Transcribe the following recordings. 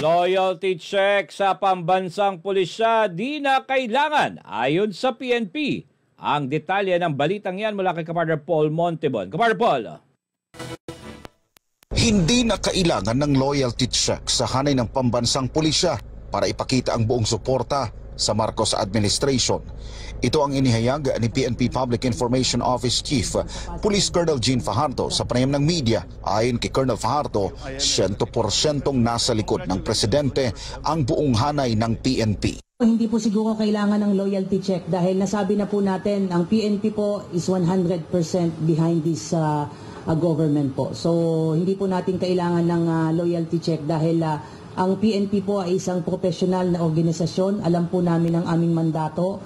Loyalty check sa pambansang pulisya di na kailangan ayon sa PNP. Ang detalye ng balitang yan mula kay Kapartner Paul Montebon. Kapartner Paul. Hindi na kailangan ng loyalty check sa hanay ng pambansang pulisya para ipakita ang buong suporta sa Marcos administration. Ito ang inihayag ni PNP Public Information Office Chief Police Colonel Gene Fajardo sa panayam ng media. Ayon kay Colonel Fajardo, 100% nasa likod ng presidente ang buong hanay ng PNP. Hindi po siguro kailangan ng loyalty check dahil nasabi na po natin ang PNP po is 100% behind this government po. So hindi po natin kailangan ng loyalty check dahil ang PNP po ay isang professional na organisasyon. Alam po namin ang aming mandato.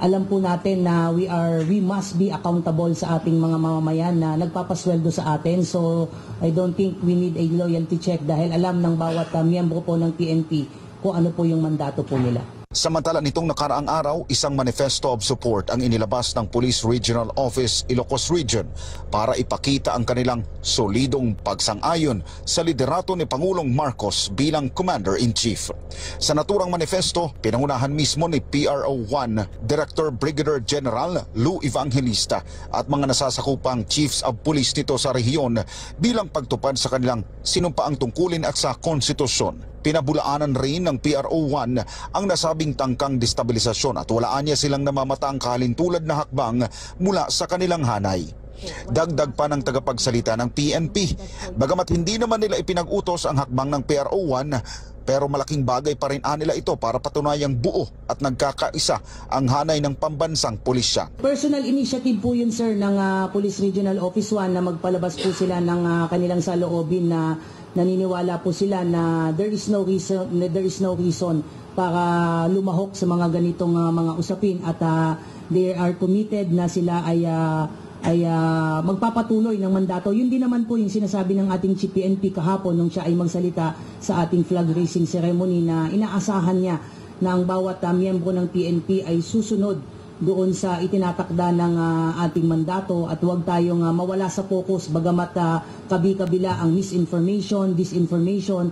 Alam po natin na we must be accountable sa ating mga mamamayan na nagpapasweldo sa atin. So I don't think we need a loyalty check dahil alam ng bawat miyembro po ng PNP kung ano po yung mandato po nila. Samantala nitong nakaraang araw, isang manifesto of support ang inilabas ng Police Regional Office Ilocos Region para ipakita ang kanilang solidong pagsang-ayon sa liderato ni Pangulong Marcos bilang Commander-in-Chief. Sa naturang manifesto, pinangunahan mismo ni PRO1 Director Brigadier General Lou Evangelista at mga nasasakupang Chiefs of Police nito sa rehiyon bilang pagtupad sa kanilang sinumpaang tungkulin at sa konstitusyon. Pinabulaanan rin ng PRO1 ang nasabing tangkang destabilisasyon at walaan niya silang namamataang kalintulad na hakbang mula sa kanilang hanay. Dagdag pa ng tagapagsalita ng PNP, bagamat hindi naman nila ipinag-utos ang hakbang ng PRO1, pero malaking bagay pa rin nila ito para patunayang buo at nagkakaisa ang hanay ng pambansang pulisya. Personal initiative po yun sir ng Police Regional Office 1 na magpalabas po sila ng kanilang saloobin na naniniwala po sila na there is no reason para lumahok sa mga ganitong mga usapin at they are committed na sila ay magpapatuloy ng mandato. Yun din naman po yung sinasabi ng ating Chief PNP kahapon nung siya ay magsalita sa ating flag raising ceremony na inaasahan niya na ang bawat miyembro ng PNP ay susunod doon sa itinatakda ng ating mandato at huwag tayong mawala sa focus bagamat kabi-kabila ang misinformation, disinformation.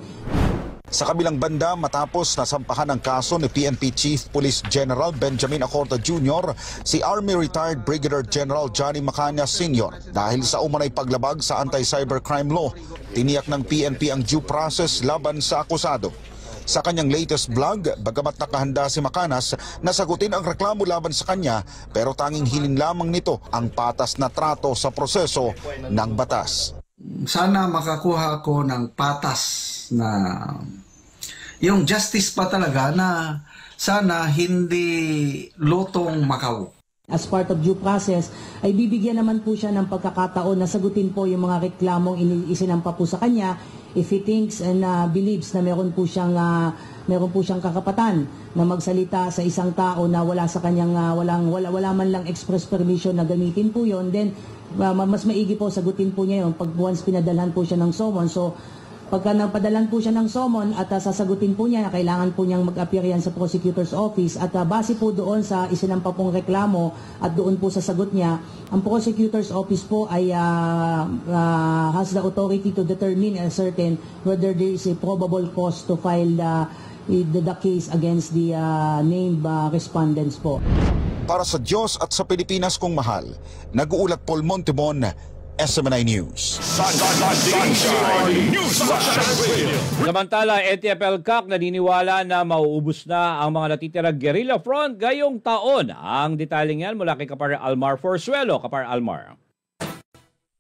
Sa kabilang banda, matapos nasampahan ng kaso ni PNP Chief Police General Benjamin Acorda Jr., si Army Retired Brigadier General Johnny Macaña Sr. dahil sa umanay paglabag sa anti-cybercrime law, tiniyak ng PNP ang due process laban sa akusado. Sa kanyang latest vlog, bagamat nakahanda si Macanas na sagutin ang reklamo laban sa kanya, pero tanging hilin lamang nito ang patas na trato sa proseso ng batas. Sana makakuha ako ng patas na yung justice pa talaga na sana hindi lotong Macau. As part of due process, ay bibigyan naman po siya ng pagkakataon na sagutin po yung mga reklamong isinampa po sa kanya if he thinks and believes na meron po siyang kakapatan na magsalita sa isang tao na wala sa kanyang wala man lang express permission na gamitin po yon, then mas maigi po sagutin po niya yon pag once pinadalhan po siya ng summon. So pagka napadalan po siya ng summon at sasagutin po niya na kailangan po niyang mag-appear yan sa prosecutor's office at base po doon sa isinampa pong reklamo at doon po sa sagot niya, ang prosecutor's office po ay has the authority to determine and ascertain whether there is a probable cause to file the case against the named respondents po. Para sa Diyos at sa Pilipinas kong mahal, nag-uulat Paul Montebon, SMNI News. Samantala, NTF-ELCAC naniniwala na mauubos na ang mga natitirang guerrilla front ngayong taon. Ang detalye yan mula kay Kapar Almar Forzuelo. Kapar Almar.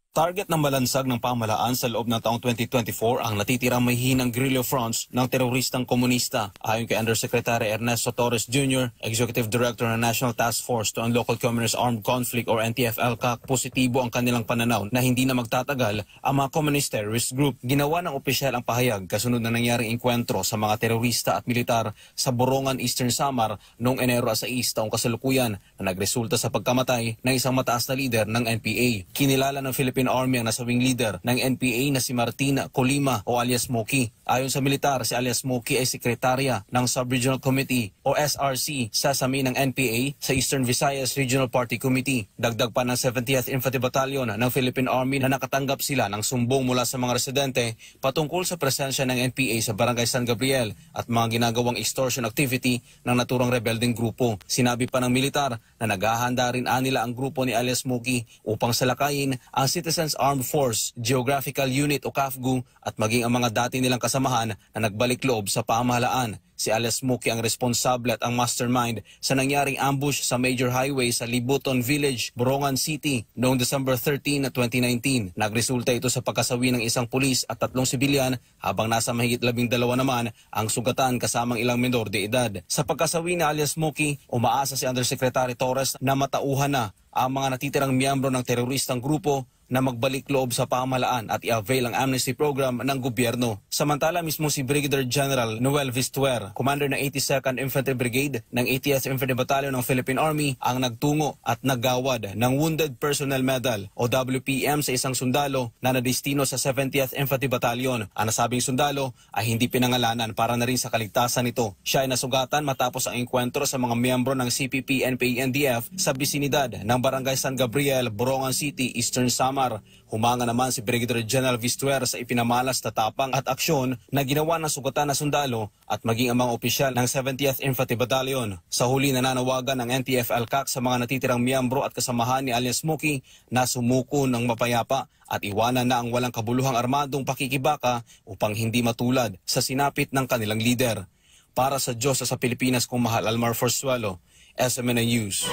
Target ng balansag ng pamahalaan sa loob ng taong 2024 ang natitirang may hinang guerrilla fronts ng teroristang komunista. Ayon kay Undersecretary Ernesto Torres Jr., Executive Director ng National Task Force to End Local Communist Armed Conflict or NTF-ELCAC, positibo ang kanilang pananaw na hindi na magtatagal ang mga communist terrorist group. Ginawa ng opisyal ang pahayag kasunod na nangyaring enkwentro sa mga terorista at militar sa Borongan, Eastern Samar noong Enero 6 taong kasalukuyan na nagresulta sa pagkamatay ng isang mataas na lider ng NPA. Kinilala ng Philippine Army ang nasabing leader ng NPA na si Martin Colima o alias Moki Ayon sa militar, si alias Smokey ay sekretarya ng Sub-Regional Committee o SRC sa SAMI ng NPA sa Eastern Visayas Regional Party Committee. Dagdag pa ng 70th Infantry Battalion ng Philippine Army na nakatanggap sila ng sumbong mula sa mga residente patungkol sa presensya ng NPA sa Barangay San Gabriel at mga ginagawang extortion activity ng naturang rebelding grupo. Sinabi pa ng militar na naghahanda rin nila ang grupo ni alias Smokey upang salakayin ang Citizens Armed Force Geographical Unit o CAFGU at maging ang mga dati nilang kasamahan na nagbalik loob sa pamahalaan. Si alias Smokey ang responsable at ang mastermind sa nangyaring ambush sa major highway sa Libuton Village, Borongan City noong December 13, 2019. Nagresulta ito sa pagkasawi ng isang pulis at 3 sibilyan habang nasa mahigit 12 naman ang sugatan kasamang ilang menor de edad. Sa pagkasawi ni alias Smokey, umaasa si Undersecretary Torres na matauhan na ang mga natitirang miyembro ng teroristang grupo na magbalik loob sa pamahalaan at i-avail ang amnesty program ng gobyerno. Samantala mismo si Brigadier General Noel Vistuer, Commander ng 82nd Infantry Brigade ng 80th Infantry Battalion ng Philippine Army, ang nagtungo at naggawad ng Wounded Personnel Medal o WPM sa isang sundalo na nadestino sa 70th Infantry Battalion. Ang nasabing sundalo ay hindi pinangalanan para na rin sa kaligtasan nito. Siya ay nasugatan matapos ang engkwentro sa mga miyembro ng CPP, NPA, NDF sa bisinidad ng Barangay San Gabriel, Borongan City, Eastern Samar. Humanga naman si Brigadier General Vistuer sa ipinamalas na tapang at aksyon na ginawa ng sugatan na sundalo at maging ang mga opisyal ng 70th Infantry Battalion. Sa huli, nananawagan ng NTF-ELCAC sa mga natitirang miyembro at kasamahan ni alias Smokey na sumuko ng mapayapa at iwanan na ang walang kabuluhang armadong pakikibaka upang hindi matulad sa sinapit ng kanilang lider. Para sa Diyos sa Pilipinas kung mahal, Almar Forzuelo, SMNA News.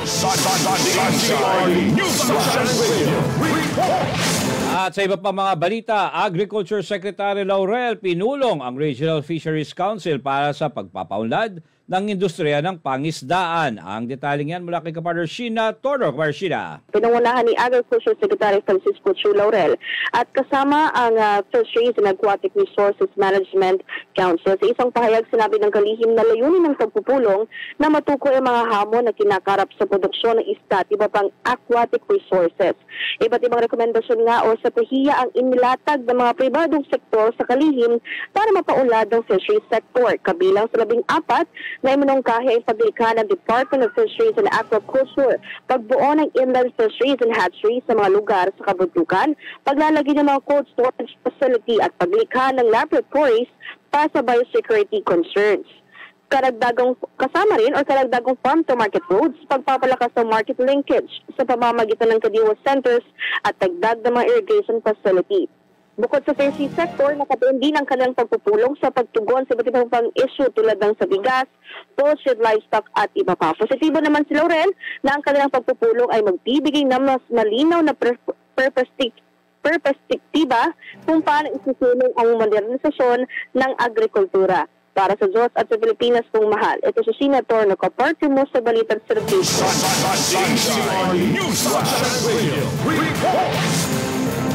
At sa iba pa mga balita, Agriculture Secretary Laurel pinulong ang Regional Fisheries Council para sa pagpapaunlad ng industriya ng pangisdaan. Ang detaling yan mula kay Kapartner Sheena Torno. Kapartner Sheena. Pinangunahan ni Agriculture Secretary Francisco Chu Laurel at kasama ang Fisheries and Aquatic Resources Management Council. Sa isang pahayag, sinabi ng kalihim na layunin ng pagpupulong na matukoy ang mga hamon na kinakarap sa produksyon ng isda at iba pang aquatic resources. Iba't ibang rekomendasyon nga o estratehiya ang inilatag ng mga pribadong sektor sa kalihim para mapaunlad ng fisheries sector. Kabilang sa 14 na iminungkahi ay paglikha ng Department of Fisheries and Aquaculture, pagbuo ng inland fisheries and hatcheries sa mga lugar sa kabundukan, paglalagay ng mga cold storage facility at paglikha ng laboratories para sa biosecurity concerns. Karagdagang farm-to-market roads, pagpapalakas ng market linkage sa pamamagitan ng Kadiwa centers at dagdag ng mga irrigation facility. Bukod sa fisheries sector, nakatuon din ang kanilang pagpupulong sa pagtugon sa iba't ibang pang-issue tulad ng sa bigas, poultry, livestock at iba pa. Positibo naman si Laurel na ang kanilang pagpupulong ay magbibigay ng mas malinaw na perspektiba kung paano isusulong ang modernisasyon ng agrikultura. Para sa Diyos at sa Pilipinas kung mahal. Ito si Sheena Torno, kapartner mo sa Balitang Service.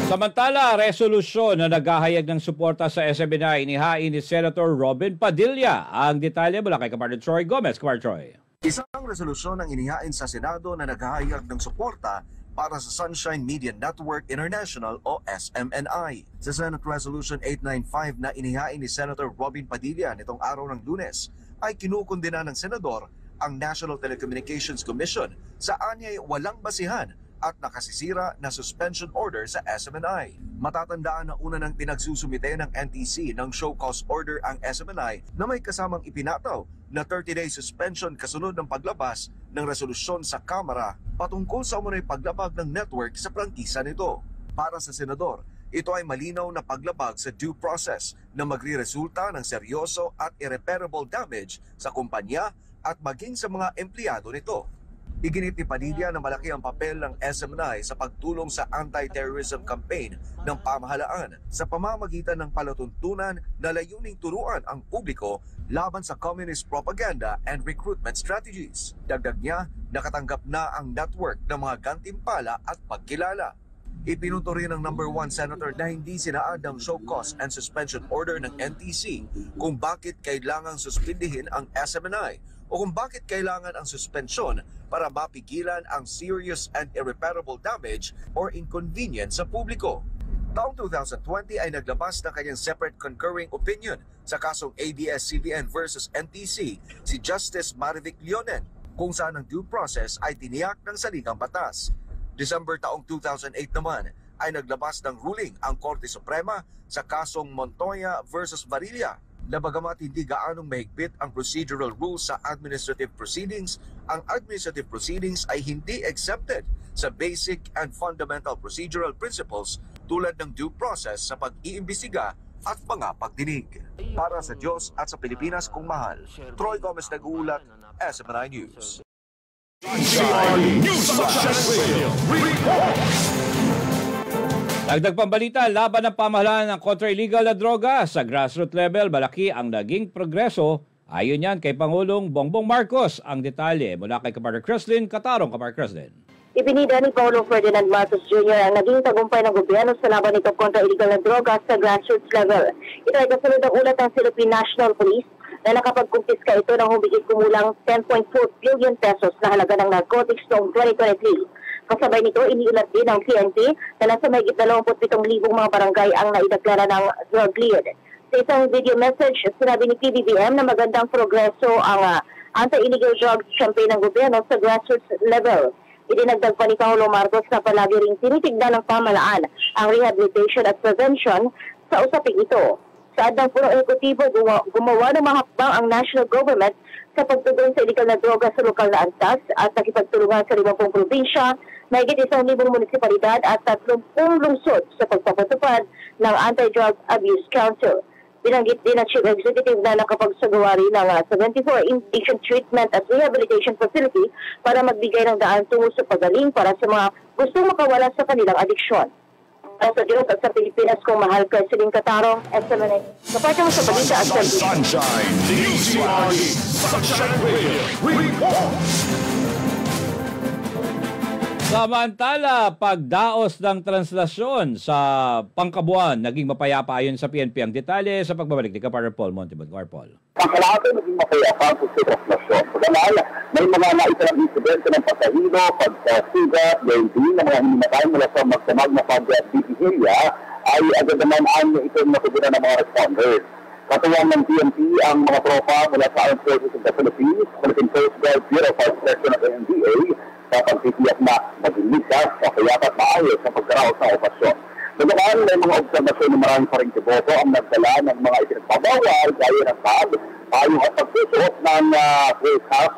Samantala, resolusyon na naghahayag ng suporta sa SMNI inihain ni Senator Robin Padilla. Ang detalye mula kay Kapartner Troy Gomez. Kapartner Troy. Isang resolusyon ang inihain sa Senado na naghahayag ng suporta para sa Sunshine Media Network International o SMNI. Sa Senate Resolution 895 na inihain ni Senator Robin Padilla nitong araw ng Lunes, ay kinukundina ng Senador ang National Telecommunications Commission sa anyay walang basihan at nakasisira na suspension order sa SMNI. Matatandaan na una nang pinagsusumite ng NTC ng show cause order ang SMNI na may kasamang ipinataw na 30-day suspension kasunod ng paglabas ng resolusyon sa Kamara patungkol sa umunoy paglabag ng network sa prangkisa nito. Para sa Senador, ito ay malinaw na paglabag sa due process na magre-resulta ng seryoso at irreparable damage sa kumpanya at maging sa mga empleyado nito. Iginit ni Padilla na malaki ang papel ng SMNI sa pagtulong sa anti-terrorism campaign ng pamahalaan sa pamamagitan ng palatuntunan na layuning turuan ang publiko laban sa communist propaganda and recruitment strategies. Dagdag niya, nakatanggap na ang network ng mga gantimpala at pagkilala. Ipinunto rin ng number 1 Senator na hindi sinaad ang show cause and suspension order ng NTC kung bakit kailangang suspindihin ang SMNI o kung bakit kailangan ang suspensyon para mapigilan ang serious and irreparable damage or inconvenience sa publiko. Taong 2020 ay naglabas ng kanyang separate concurring opinion sa kasong ABS-CBN versus NTC si Justice Marivic Leonen, kung saan ang due process ay tiniyak ng saligang batas. December taong 2008 naman ay naglabas ng ruling ang Korte Suprema sa kasong Montoya versus Varilla, na bagamat hindi gaanong mahigpit ang procedural rules sa administrative proceedings, ang administrative proceedings ay hindi exempted sa basic and fundamental procedural principles tulad ng due process sa pag-iimbestiga at mga pagdinig. Para sa Diyos at sa Pilipinas kung mahal, Troy Gomez nag-uulat, SMNI News. Dagdag pambalita, laban ng pamahalaan ng kontra-illegal na droga sa grassroots level, malaki ang naging progreso. Ayon yan kay Pangulong Bongbong Marcos. Ang detalye mula kay Kapartner Creslin, Katarong Kapartner Creslin. Ipinida ni Pangulong Ferdinand Marcos Jr. ang naging tagumpay ng gobyerno sa laban nito kontra illegal na droga sa grassroots level. Ito ay kasunod ng ulat ng Philippine National Police na nakapagkumpiska ito ng humigit kumulang 10.4 billion pesos na halaga ng narcotics noong 2023. Kasabay nito, iniulat din ng PNP na nasa mahigit 27,000 mga barangay ang naideklara ng drug cleared. Sa isang video message, sinabi ni PBBM na magandang progreso ang anti-illegal drugs campaign ng gobyerno sa grassroots level. Idinagdag pa ni Pangulong Marcos na palagi ring tinitignan ng pamahalaan ang rehabilitation at prevention sa usaping ito. Sa adang punong ekutibo, gumawa ng mga hakbang ang national government sa pagtugon sa illegal na droga sa lokal na antas at nakipagtulungan sa 50 probinsya, mahigit 1,000 munisipalidad at 30 lungsod sa pagpapatupad ng Anti-Drug Abuse Council. Binanggit din ang Chief Executive na nakapagsagawa rin ng 74 inpatient treatment at rehabilitation facility para magbigay ng daan tungo sa pagaling para sa mga gustong makawala sa kanilang adiksyon. Para sa Diyos at sa Pilipinas kung mahal, Creslin Katarong, SMNI. Kapatid mo sa balita at sa Sunshine, DZRD, Sunshine Radio, report! Samantala, pagdaos ng translasyon sa pangkabuan, naging mapayapa ayon sa PNP. Ang detalye sa pagbabalik ni Kapartner Paul Montibon. Paul. Ang kalahati naging mapayapa sa translasyon. Pagkalaan, may mga naisalang insidente ng pasahero, pagkasigat, gayon din ng mga hinimatay mula sa magsamag na pag-BPHIA ay agad naman ang ito natugunan ng mga responders. Katuwang ng PNP ang mga tropa mula sa Armed Forces of the Philippines, Philippine Coast Guard Bureau of Protection at NDA, sa pagtitiyak na maging ligtas o kaya at maayos sa pagkaraos ng operasyon. Bagaman may mga obserbasyon na marami pa rin kiboto ang nagdala ng mga ipinagbabawal gaya ng tag, payong at pagsusuot ng face half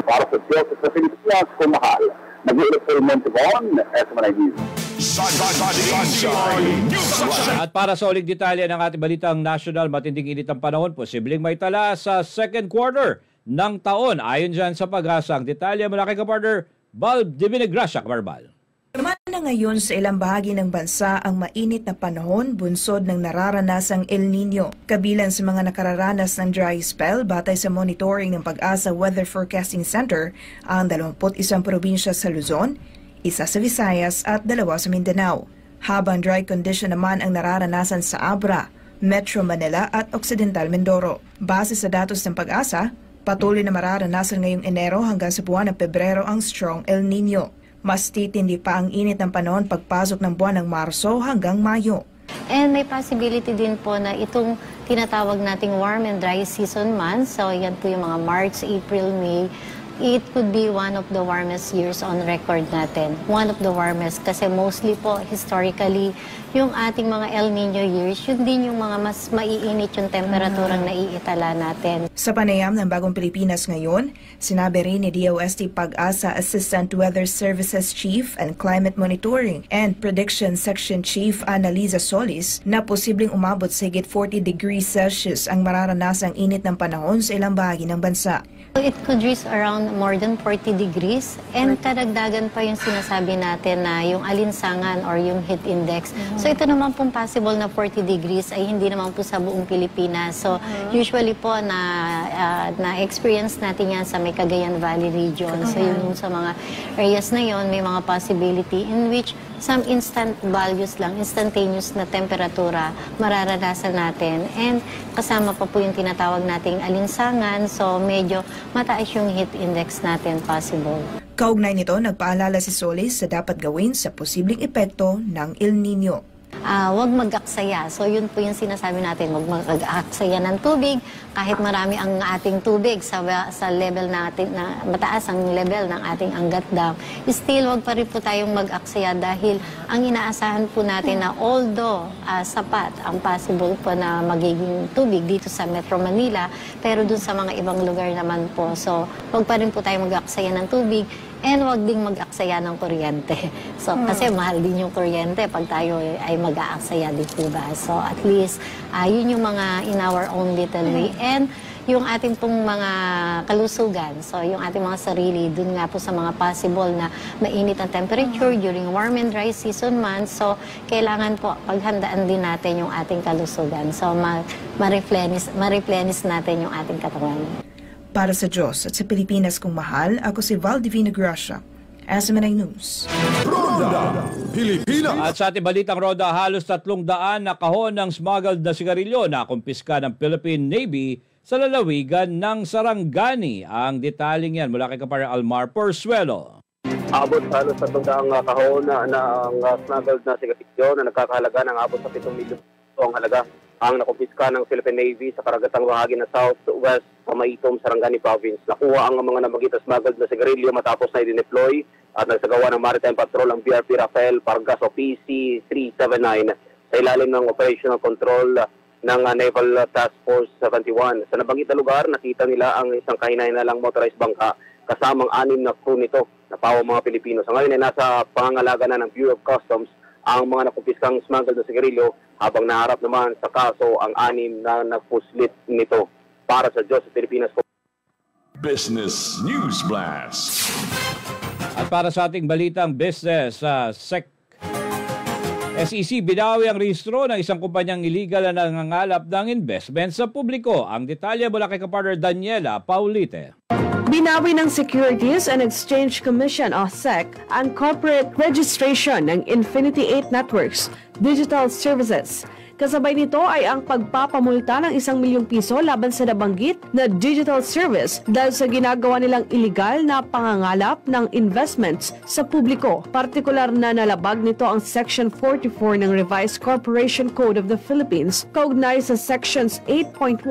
para sa Diyos sa Pilipinas kung mahal. Nag-iulit sa Montibon, SMNI News. At para sa uling detalye ng ating balitang national, matinding init ang panahon, posibleng may tala sa second quarter ng taon. Ayon dyan sa Pag-asa, ang detalye mula kay Kapartner Bal Divinagracia, Kabarbal. Naman na ngayon sa ilang bahagi ng bansa ang mainit na panahon bunsod ng nararanasang El Nino. Kabilang sa mga nakararanas ng dry spell batay sa monitoring ng Pag-asa Weather Forecasting Center ang 21 probinsya sa Luzon, isa sa Visayas at 2 sa Mindanao. Habang dry condition naman ang nararanasan sa Abra, Metro Manila at Occidental Mindoro. Base sa datos ng Pag-asa, patuloy na mararanasan ngayong Enero hanggang sa buwan ng Pebrero ang strong El Nino. Mas titindi pa ang init ng panahon pagpasok ng buwan ng Marso hanggang Mayo. And may possibility din po na itong tinatawag nating warm and dry season months, so yan po yung mga March, April, May, it could be one of the warmest years on record natin. One of the warmest kasi mostly po historically yung ating mga El Nino years, yun din yung mga mas maiinit yung temperaturang naiitala natin. Sa panayam ng Bagong Pilipinas ngayon, sinabi rin ni DOST Pag-asa Assistant Weather Services Chief and Climate Monitoring and Prediction Section Chief Annalisa Solis na posibleng umabot sa higit 40 degrees Celsius ang mararanasang init ng panahon sa ilang bahagi ng bansa. It could reach around more than 40 degrees and kadagdagan pa yung sinasabi natin na yung alinsangan or yung heat index. So ito naman pong possible na 40 degrees ay hindi naman po sa buong Pilipinas. So usually po na-experience natin yan sa may Cagayan Valley region. So yung sa mga areas na yon may mga possibility in which some instant values lang, instantaneous na temperatura mararanasan natin. And kasama pa po yung tinatawag nating alinsangan. So medyo mataas yung heat index natin possible. Kaugnay nito, nagpaalala si Solis sa dapat gawin sa posibleng epekto ng El Nino. Huwag mag-aksaya. So yun po yung sinasabi natin, huwag mag-aksaya ng tubig. Kahit marami ang ating tubig sa level natin, na mataas ang level ng ating Angat Dam, still huwag pa rin po tayong mag-aksaya dahil ang inaasahan po natin na although sapat ang possible po na magiging tubig dito sa Metro Manila, pero dun sa mga ibang lugar naman po. So huwag pa rin po tayong mag-aksaya ng tubig. And wag ding mag-aksaya ng kuryente. So, kasi mahal din yung kuryente pag tayo ay mag-aaksaya, di po ba? So, at least, yun yung mga in our own little way. And yung ating pong mga kalusugan, so yung ating mga sarili, dun nga po sa mga possible na mainit ang temperature during warm and dry season months. So, kailangan po paghandaan din natin yung ating kalusugan. So, ma-replenish natin yung ating katawan. Para sa Diyos at sa Pilipinas kong mahal, ako si Val Divina Gracia, SMNI News. Ronda Pilipinas. At sa ating balitang Roda, halos 300 na kahon ng smuggled na sigarilyo na kumpiska ng Philippine Navy sa lalawigan ng Sarangani. Ang detaling yan mula kay Kapare Almar Porzuelo. Abot halos 300 kahon na smuggled na sigarilyo na nagkakahalaga ng abot sa 7 milyon ang halaga ang nakumpiska ng Philippine Navy sa karagatang bahagi ng Southwest Pamaitom, Sarangani Province. Nakuha ang mga namagita smuggled na sigarilyo matapos na i-deploy at nagsagawa ng Maritime Patrol ang BRP Rafael Pargas o PC-379 sa ilalim ng operational control ng Naval Task Force 71. Sa nabanggit na lugar, nakita nila ang isang kahinalang motorized bangka kasamang 6 na crew nito na pawang mga Pilipino. Sa ngayon ay nasa pangangalaga na ng Bureau of Customs ang mga nakumpiskang smuggled na sigarilyo habang naharap naman sa kaso ang 6 na nagpuslit nito. Para sa Diyos sa Pilipinas. Business News Blast. At para sa ating balitang business, SEC binawi ang rehistro ng isang kumpanyang illegal na nangangalap ng investment sa publiko. Ang detalye mula kay Kapartner Daniela Paulite. Binawi ng Securities and Exchange Commission o SEC ang corporate registration ng Infinity 8 Networks Digital Services. Kasabay nito ay ang pagpapamulta ng 1 milyong piso laban sa nabanggit na digital service dahil sa ginagawa nilang iligal na pangangalap ng investments sa publiko. Partikular na nalabag nito ang Section 44 ng Revised Corporation Code of the Philippines, kaugnay sa Sections 8.1,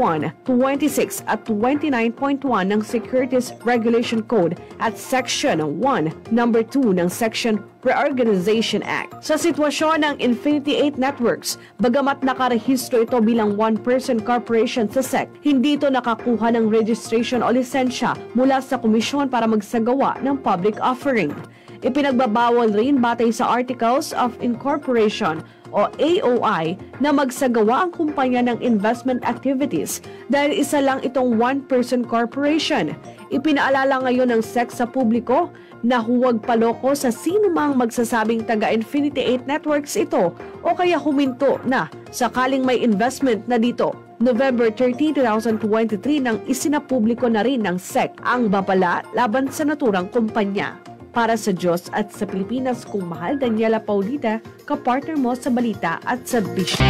26 at 29.1 ng Securities Regulation Code at Section 1, Number 2 ng Section Reorganization Act. Sa sitwasyon ng Infinity 8 Networks, bagamat nakarehistro ito bilang one-person corporation sa SEC, hindi ito nakakuha ng registration o lisensya mula sa komisyon para magsagawa ng public offering. Ipinagbabawal rin batay sa Articles of Incorporation o AOI na magsagawa ang kumpanya ng investment activities dahil isa lang itong one-person corporation. Ipinaalala ngayon ng SEC sa publiko na huwag paloko sa sino mang magsasabing taga-Infinity 8 Networks ito o kaya huminto na sakaling may investment na dito. November 30, 2023 nang isinapubliko na rin ng SEC ang babala laban sa naturang kumpanya. Para sa Diyos at sa Pilipinas kung mahal, Daniela Paulita, kapartner mo sa balita at sa Vision.